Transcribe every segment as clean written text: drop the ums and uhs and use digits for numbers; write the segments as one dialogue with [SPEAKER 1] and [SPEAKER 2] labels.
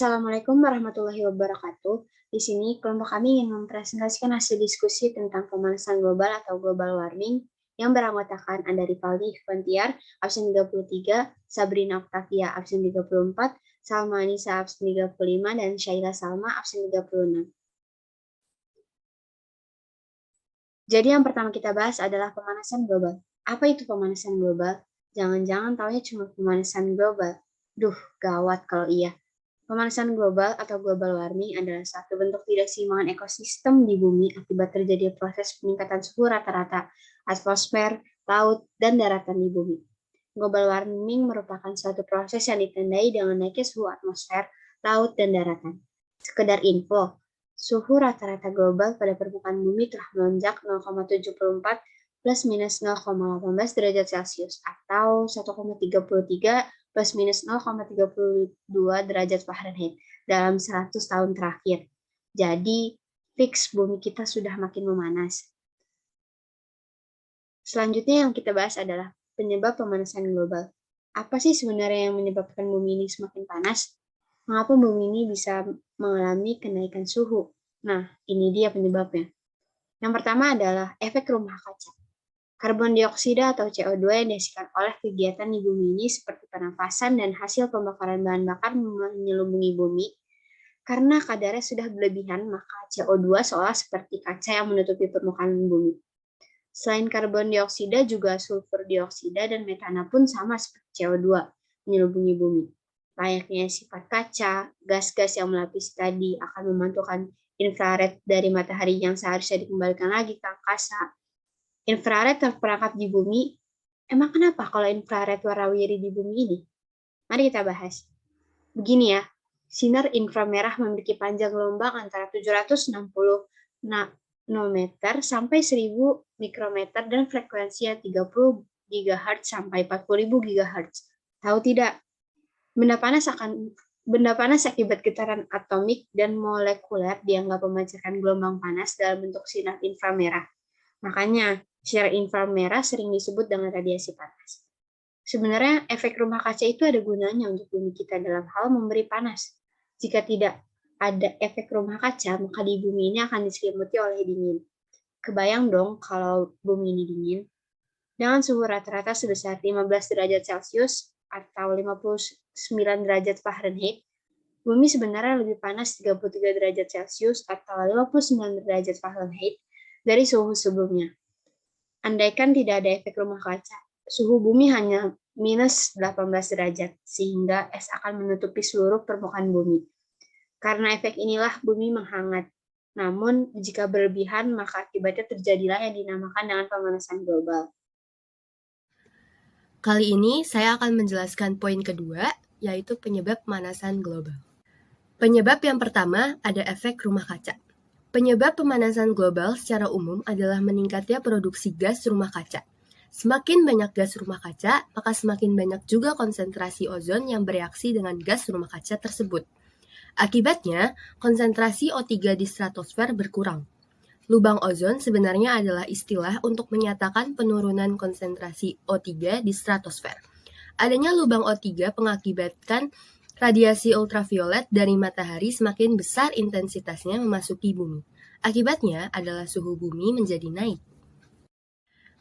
[SPEAKER 1] Assalamualaikum warahmatullahi wabarakatuh. Di sini kelompok kami ingin mempresentasikan hasil diskusi tentang pemanasan global atau global warming yang beranggotakan Anda Rivaldi Fantiar, absen 33, Sabrina Octavia, absen 34, Salma Anissa, absen 35, dan Syaila Salma, absen 36. Jadi yang pertama kita bahas adalah pemanasan global. Apa itu pemanasan global? Jangan-jangan taunya cuma pemanasan global. Duh, gawat kalau iya. Pemanasan global atau global warming adalah satu bentuk tidak seimbangan ekosistem di bumi akibat terjadinya proses peningkatan suhu rata-rata atmosfer, laut, dan daratan di bumi. Global warming merupakan suatu proses yang ditandai dengan naiknya suhu atmosfer, laut, dan daratan. Sekedar info, suhu rata-rata global pada permukaan bumi telah melonjak 0,74 plus minus 0,18 derajat Celcius atau 1,33 plus minus 0,32 derajat Fahrenheit dalam 100 tahun terakhir. Jadi, fix bumi kita sudah makin memanas. Selanjutnya yang kita bahas adalah penyebab pemanasan global. Apa sih sebenarnya yang menyebabkan bumi ini semakin panas? Mengapa bumi ini bisa mengalami kenaikan suhu? Nah, ini dia penyebabnya. Yang pertama adalah efek rumah kaca. Karbon dioksida atau CO2 yang dihasilkan oleh kegiatan di bumi ini seperti pernafasan dan hasil pembakaran bahan bakar menyelubungi bumi. Karena kadarnya sudah berlebihan, maka CO2 seolah seperti kaca yang menutupi permukaan bumi. Selain karbon dioksida, juga sulfur dioksida dan metana pun sama seperti CO2 menyelubungi bumi. Layaknya sifat kaca, gas-gas yang melapisi tadi akan memantulkan infrared dari matahari yang seharusnya dikembalikan lagi ke angkasa. Infrared terperangkap di bumi. Emang kenapa kalau infrared warna-biru di bumi ini? Mari kita bahas. Begini ya, sinar inframerah memiliki panjang gelombang antara 760 nanometer sampai 1000 mikrometer dan frekuensinya 30 GHz sampai 40.000 GHz. Tahu tidak? Benda panas akibat getaran atomik dan molekuler dianggap memancarkan gelombang panas dalam bentuk sinar inframerah. Makanya, sinar inframerah sering disebut dengan radiasi panas. Sebenarnya, efek rumah kaca itu ada gunanya untuk bumi kita dalam hal memberi panas. Jika tidak ada efek rumah kaca, maka di bumi ini akan diselimuti oleh dingin. Kebayang dong kalau bumi ini dingin. Dengan suhu rata-rata sebesar 15 derajat Celcius atau 59 derajat Fahrenheit, bumi sebenarnya lebih panas 33 derajat Celcius atau 59 derajat Fahrenheit dari suhu sebelumnya. Andaikan tidak ada efek rumah kaca, suhu bumi hanya minus 18 derajat, sehingga es akan menutupi seluruh permukaan bumi. Karena efek inilah bumi menghangat. Namun, jika berlebihan, maka akibatnya terjadilah yang dinamakan dengan pemanasan global.
[SPEAKER 2] Kali ini saya akan menjelaskan poin kedua, yaitu penyebab pemanasan global. Penyebab yang pertama ada efek rumah kaca. Penyebab pemanasan global secara umum adalah meningkatnya produksi gas rumah kaca. Semakin banyak gas rumah kaca, maka semakin banyak juga konsentrasi ozon yang bereaksi dengan gas rumah kaca tersebut. Akibatnya, konsentrasi O3 di stratosfer berkurang. Lubang ozon sebenarnya adalah istilah untuk menyatakan penurunan konsentrasi O3 di stratosfer. Adanya lubang O3 mengakibatkan radiasi ultraviolet dari matahari semakin besar intensitasnya memasuki bumi. Akibatnya adalah suhu bumi menjadi naik.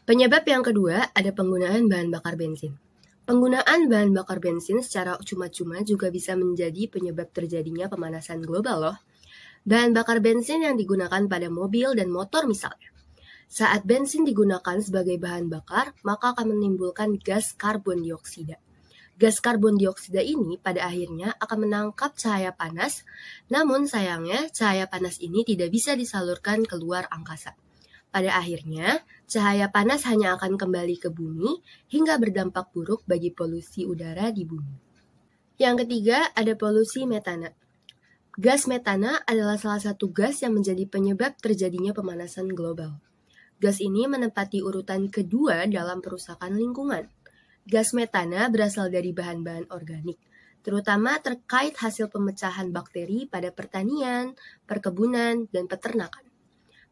[SPEAKER 2] Penyebab yang kedua ada penggunaan bahan bakar bensin. Penggunaan bahan bakar bensin secara cuma-cuma juga bisa menjadi penyebab terjadinya pemanasan global loh. Bahan bakar bensin yang digunakan pada mobil dan motor misalnya. Saat bensin digunakan sebagai bahan bakar, maka akan menimbulkan gas karbon dioksida. Gas karbon dioksida ini pada akhirnya akan menangkap cahaya panas, namun sayangnya cahaya panas ini tidak bisa disalurkan keluar angkasa. Pada akhirnya, cahaya panas hanya akan kembali ke bumi hingga berdampak buruk bagi polusi udara di bumi. Yang ketiga, ada polusi metana. Gas metana adalah salah satu gas yang menjadi penyebab terjadinya pemanasan global. Gas ini menempati urutan kedua dalam perusakan lingkungan. Gas metana berasal dari bahan-bahan organik, terutama terkait hasil pemecahan bakteri pada pertanian, perkebunan, dan peternakan.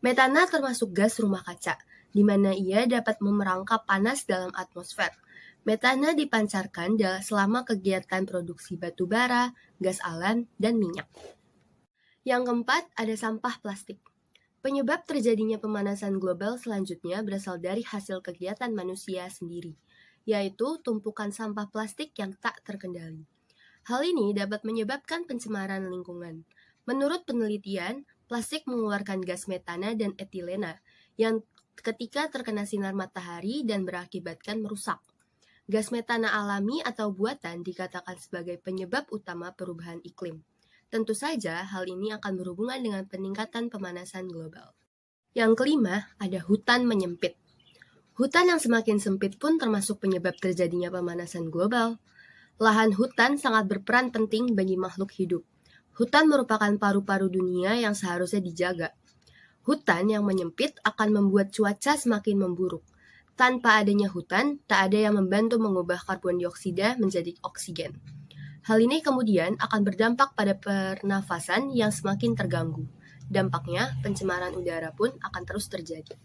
[SPEAKER 2] Metana termasuk gas rumah kaca, di mana ia dapat memerangkap panas dalam atmosfer. Metana dipancarkan selama kegiatan produksi batu bara, gas alam, dan minyak. Yang keempat, ada sampah plastik. Penyebab terjadinya pemanasan global selanjutnya berasal dari hasil kegiatan manusia sendiri, yaitu tumpukan sampah plastik yang tak terkendali. Hal ini dapat menyebabkan pencemaran lingkungan. Menurut penelitian, plastik mengeluarkan gas metana dan etilena yang ketika terkena sinar matahari dan berakibatkan merusak. Gas metana alami atau buatan dikatakan sebagai penyebab utama perubahan iklim. Tentu saja, hal ini akan berhubungan dengan peningkatan pemanasan global. Yang kelima, ada hutan menyempit. Hutan yang semakin sempit pun termasuk penyebab terjadinya pemanasan global. Lahan hutan sangat berperan penting bagi makhluk hidup. Hutan merupakan paru-paru dunia yang seharusnya dijaga. Hutan yang menyempit akan membuat cuaca semakin memburuk. Tanpa adanya hutan, tak ada yang membantu mengubah karbon dioksida menjadi oksigen. Hal ini kemudian akan berdampak pada pernafasan yang semakin terganggu. Dampaknya, pencemaran udara pun akan terus terjadi.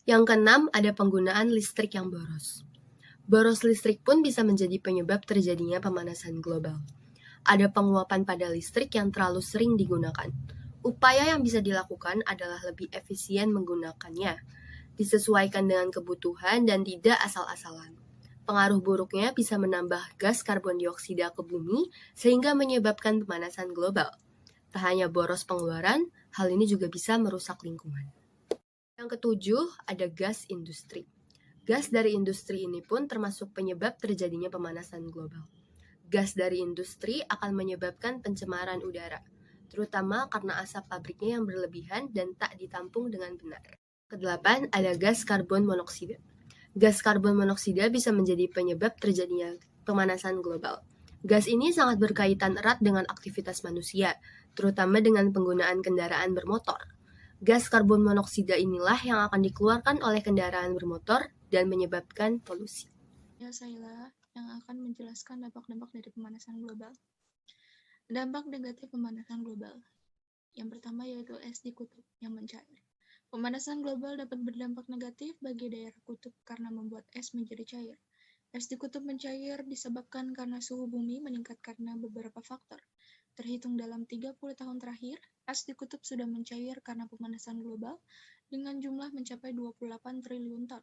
[SPEAKER 2] Yang keenam, ada penggunaan listrik yang boros. Boros listrik pun bisa menjadi penyebab terjadinya pemanasan global. Ada penguapan pada listrik yang terlalu sering digunakan. Upaya yang bisa dilakukan adalah lebih efisien menggunakannya, disesuaikan dengan kebutuhan dan tidak asal-asalan. Pengaruh buruknya bisa menambah gas karbon dioksida ke bumi sehingga menyebabkan pemanasan global. Tak hanya boros pengeluaran, hal ini juga bisa merusak lingkungan. Yang ketujuh, ada gas industri. Gas dari industri ini pun termasuk penyebab terjadinya pemanasan global. Gas dari industri akan menyebabkan pencemaran udara, terutama karena asap pabriknya yang berlebihan dan tak ditampung dengan benar. Kedelapan, ada gas karbon monoksida. Gas karbon monoksida bisa menjadi penyebab terjadinya pemanasan global. Gas ini sangat berkaitan erat dengan aktivitas manusia, terutama dengan penggunaan kendaraan bermotor. Gas karbon monoksida inilah yang akan dikeluarkan oleh kendaraan bermotor dan menyebabkan polusi.
[SPEAKER 3] Ya, Saila yang akan menjelaskan dampak-dampak dari pemanasan global. Dampak negatif pemanasan global. Yang pertama yaitu es di kutub yang mencair. Pemanasan global dapat berdampak negatif bagi daerah kutub karena membuat es menjadi cair. Es di kutub mencair disebabkan karena suhu bumi meningkat karena beberapa faktor. Terhitung dalam 30 tahun terakhir, es di kutub sudah mencair karena pemanasan global dengan jumlah mencapai 28 triliun ton.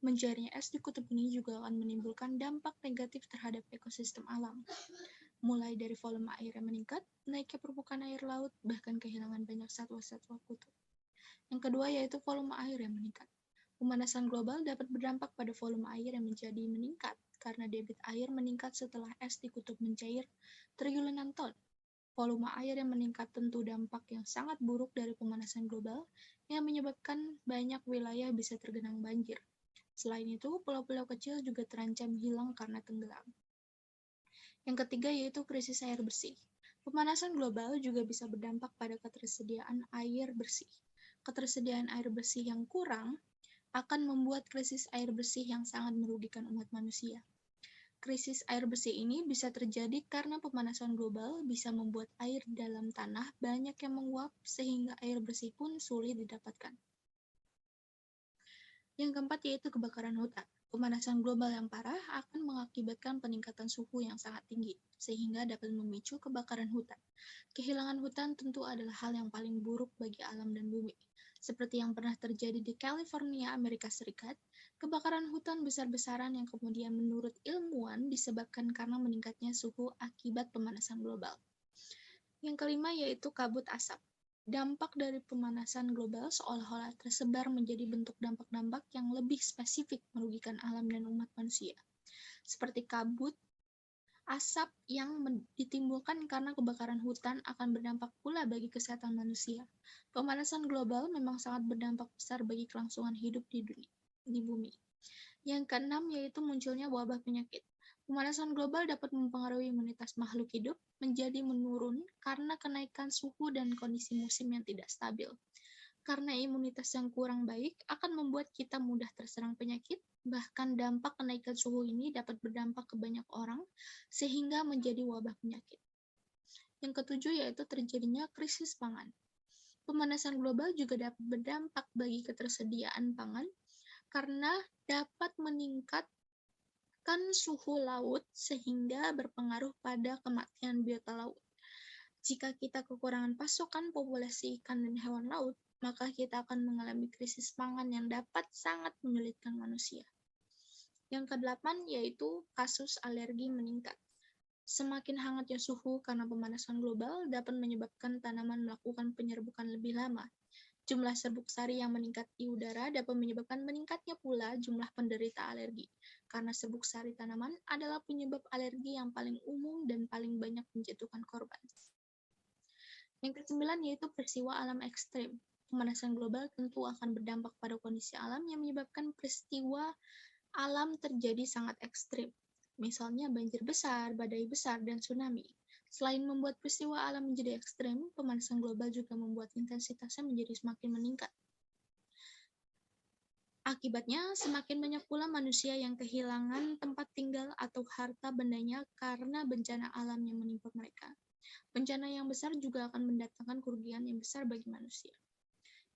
[SPEAKER 3] Mencairnya es di kutub ini juga akan menimbulkan dampak negatif terhadap ekosistem alam, mulai dari volume air yang meningkat, naiknya permukaan air laut, bahkan kehilangan banyak satwa-satwa kutub. Yang kedua yaitu volume air yang meningkat. Pemanasan global dapat berdampak pada volume air yang menjadi meningkat karena debit air meningkat setelah es di kutub mencair triliunan ton. Volume air yang meningkat tentu dampak yang sangat buruk dari pemanasan global yang menyebabkan banyak wilayah bisa tergenang banjir. Selain itu, pulau-pulau kecil juga terancam hilang karena tenggelam. Yang ketiga yaitu krisis air bersih. Pemanasan global juga bisa berdampak pada ketersediaan air bersih. Ketersediaan air bersih yang kurang akan membuat krisis air bersih yang sangat merugikan umat manusia. Krisis air bersih ini bisa terjadi karena pemanasan global bisa membuat air dalam tanah banyak yang menguap sehingga air bersih pun sulit didapatkan. Yang keempat yaitu kebakaran hutan. Pemanasan global yang parah akan mengakibatkan peningkatan suhu yang sangat tinggi, sehingga dapat memicu kebakaran hutan. Kehilangan hutan tentu adalah hal yang paling buruk bagi alam dan bumi. Seperti yang pernah terjadi di California, Amerika Serikat, kebakaran hutan besar-besaran yang kemudian menurut ilmuwan disebabkan karena meningkatnya suhu akibat pemanasan global. Yang kelima yaitu kabut asap. Dampak dari pemanasan global seolah-olah tersebar menjadi bentuk dampak-dampak yang lebih spesifik merugikan alam dan umat manusia. Seperti kabut, asap yang ditimbulkan karena kebakaran hutan akan berdampak pula bagi kesehatan manusia. Pemanasan global memang sangat berdampak besar bagi kelangsungan hidup di bumi. Yang keenam yaitu munculnya wabah penyakit. Pemanasan global dapat mempengaruhi imunitas makhluk hidup menjadi menurun karena kenaikan suhu dan kondisi musim yang tidak stabil. Karena imunitas yang kurang baik akan membuat kita mudah terserang penyakit, bahkan dampak kenaikan suhu ini dapat berdampak ke banyak orang sehingga menjadi wabah penyakit. Yang ketujuh yaitu terjadinya krisis pangan. Pemanasan global juga dapat berdampak bagi ketersediaan pangan karena dapat meningkat menyebabkan suhu laut sehingga berpengaruh pada kematian biota laut. Jika kita kekurangan pasokan populasi ikan dan hewan laut, maka kita akan mengalami krisis pangan yang dapat sangat menyulitkan manusia. Yang ke-8 yaitu kasus alergi meningkat. Semakin hangatnya suhu karena pemanasan global dapat menyebabkan tanaman melakukan penyerbukan lebih lama. Jumlah serbuk sari yang meningkat di udara dapat menyebabkan meningkatnya pula jumlah penderita alergi, karena serbuk sari tanaman adalah penyebab alergi yang paling umum dan paling banyak menjatuhkan korban. Yang ke-9 yaitu peristiwa alam ekstrim. Pemanasan global tentu akan berdampak pada kondisi alam yang menyebabkan peristiwa alam terjadi sangat ekstrim. Misalnya banjir besar, badai besar, dan tsunami. Selain membuat peristiwa alam menjadi ekstrim, pemanasan global juga membuat intensitasnya menjadi semakin meningkat. Akibatnya, semakin banyak pula manusia yang kehilangan tempat tinggal atau harta bendanya karena bencana alam yang menimpa mereka. Bencana yang besar juga akan mendatangkan kerugian yang besar bagi manusia.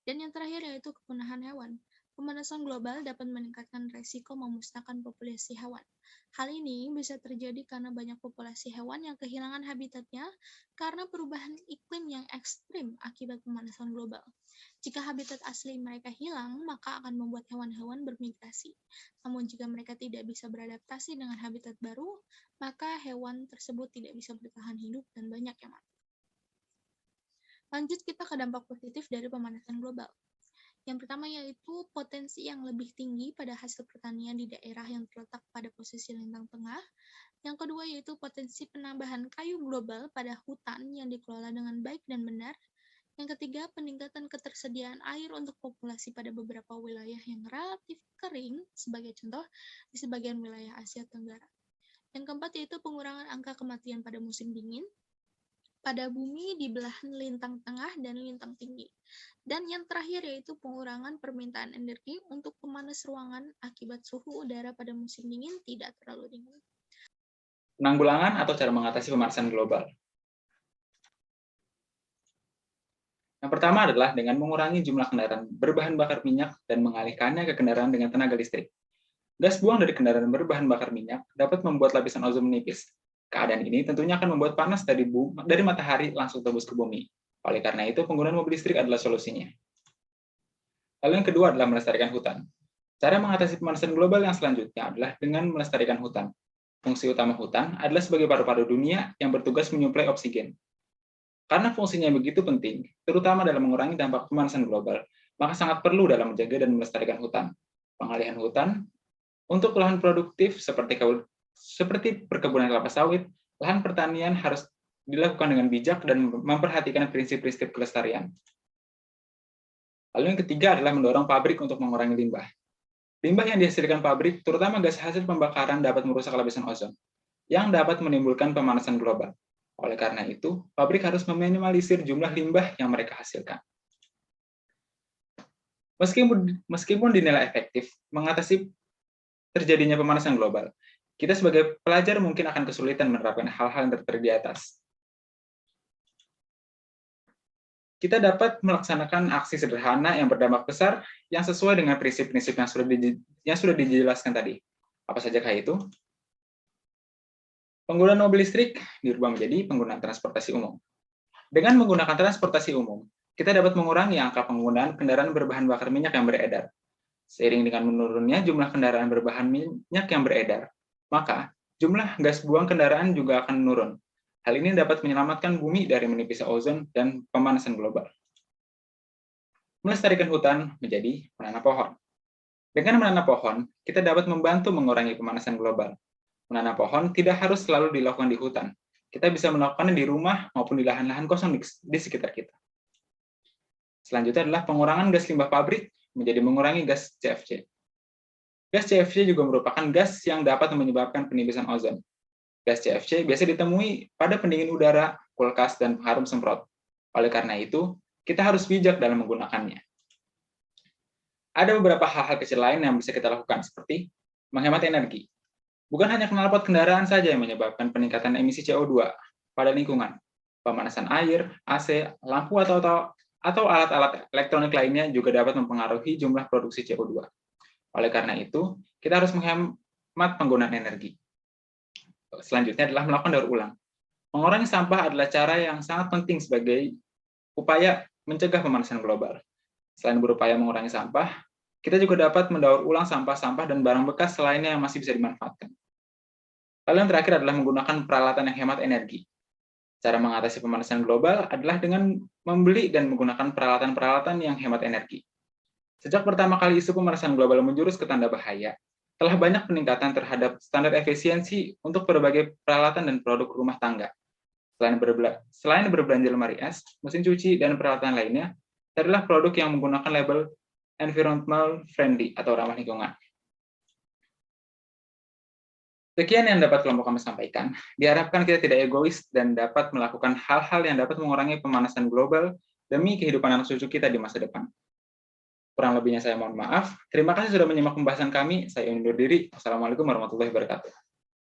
[SPEAKER 3] Dan yang terakhir yaitu kepunahan hewan. Pemanasan global dapat meningkatkan resiko memusnahkan populasi hewan. Hal ini bisa terjadi karena banyak populasi hewan yang kehilangan habitatnya karena perubahan iklim yang ekstrim akibat pemanasan global. Jika habitat asli mereka hilang, maka akan membuat hewan-hewan bermigrasi. Namun jika mereka tidak bisa beradaptasi dengan habitat baru, maka hewan tersebut tidak bisa bertahan hidup dan banyak yang mati. Lanjut kita ke dampak positif dari pemanasan global. Yang pertama yaitu potensi yang lebih tinggi pada hasil pertanian di daerah yang terletak pada posisi lintang tengah. Yang kedua yaitu potensi penambahan kayu global pada hutan yang dikelola dengan baik dan benar. Yang ketiga, peningkatan ketersediaan air untuk populasi pada beberapa wilayah yang relatif kering, sebagai contoh di sebagian wilayah Asia Tenggara. Yang keempat yaitu pengurangan angka kematian pada musim dingin pada bumi di belahan lintang tengah dan lintang tinggi. Dan yang terakhir yaitu pengurangan permintaan energi untuk pemanas ruangan akibat suhu udara pada musim dingin tidak terlalu dingin.
[SPEAKER 4] Penanggulangan atau cara mengatasi pemanasan global. Yang pertama adalah dengan mengurangi jumlah kendaraan berbahan bakar minyak dan mengalihkannya ke kendaraan dengan tenaga listrik. Gas buang dari kendaraan berbahan bakar minyak dapat membuat lapisan ozon menipis. Keadaan ini tentunya akan membuat panas dari matahari langsung tembus ke bumi. Oleh karena itu, penggunaan mobil listrik adalah solusinya. Lalu yang kedua adalah melestarikan hutan. Cara mengatasi pemanasan global yang selanjutnya adalah dengan melestarikan hutan. Fungsi utama hutan adalah sebagai paru-paru dunia yang bertugas menyuplai oksigen. Karena fungsinya begitu penting, terutama dalam mengurangi dampak pemanasan global, maka sangat perlu dalam menjaga dan melestarikan hutan. Pengalihan hutan untuk lahan produktif seperti perkebunan kelapa sawit, lahan pertanian harus dilakukan dengan bijak dan memperhatikan prinsip-prinsip kelestarian. Lalu yang ketiga adalah mendorong pabrik untuk mengurangi limbah. Limbah yang dihasilkan pabrik, terutama gas hasil pembakaran, dapat merusak lapisan ozon, yang dapat menimbulkan pemanasan global. Oleh karena itu, pabrik harus meminimalisir jumlah limbah yang mereka hasilkan. Meskipun dinilai efektif mengatasi terjadinya pemanasan global, kita sebagai pelajar mungkin akan kesulitan menerapkan hal-hal yang tertera di atas. Kita dapat melaksanakan aksi sederhana yang berdampak besar yang sesuai dengan prinsip-prinsip yang sudah dijelaskan tadi. Apa sajakah itu? Penggunaan mobil listrik dirubah menjadi penggunaan transportasi umum. Dengan menggunakan transportasi umum, kita dapat mengurangi angka penggunaan kendaraan berbahan bakar minyak yang beredar. Seiring dengan menurunnya jumlah kendaraan berbahan minyak yang beredar, maka jumlah gas buang kendaraan juga akan menurun. Hal ini dapat menyelamatkan bumi dari menipisnya ozon dan pemanasan global. Melestarikan hutan menjadi menanam pohon. Dengan menanam pohon, kita dapat membantu mengurangi pemanasan global. Menanam pohon tidak harus selalu dilakukan di hutan. Kita bisa melakukannya di rumah maupun di lahan-lahan kosong di sekitar kita. Selanjutnya adalah pengurangan gas limbah pabrik menjadi mengurangi gas CFC. Gas CFC juga merupakan gas yang dapat menyebabkan penipisan ozon. Gas CFC biasa ditemui pada pendingin udara, kulkas, dan pengharum semprot. Oleh karena itu, kita harus bijak dalam menggunakannya. Ada beberapa hal-hal kecil lain yang bisa kita lakukan, seperti menghemat energi. Bukan hanya knalpot kendaraan saja yang menyebabkan peningkatan emisi CO2 pada lingkungan. Pemanasan air, AC, lampu, atau alat-alat elektronik lainnya juga dapat mempengaruhi jumlah produksi CO2. Oleh karena itu, kita harus menghemat penggunaan energi. Selanjutnya adalah melakukan daur ulang. Mengurangi sampah adalah cara yang sangat penting sebagai upaya mencegah pemanasan global. Selain berupaya mengurangi sampah, kita juga dapat mendaur ulang sampah-sampah dan barang bekas lainnya yang masih bisa dimanfaatkan. Lalu yang terakhir adalah menggunakan peralatan yang hemat energi. Cara mengatasi pemanasan global adalah dengan membeli dan menggunakan peralatan-peralatan yang hemat energi. Sejak pertama kali isu pemanasan global menjurus ke tanda bahaya, telah banyak peningkatan terhadap standar efisiensi untuk berbagai peralatan dan produk rumah tangga. Selain berbelanja lemari es, mesin cuci, dan peralatan lainnya, adalah produk yang menggunakan label environmental friendly atau ramah lingkungan. Sekian yang dapat kelompok kami sampaikan. Diharapkan kita tidak egois dan dapat melakukan hal-hal yang dapat mengurangi pemanasan global demi kehidupan anak cucu kita di masa depan. Kurang lebihnya saya mohon maaf. Terima kasih sudah menyimak pembahasan kami. Saya undur diri. Wassalamualaikum warahmatullahi wabarakatuh.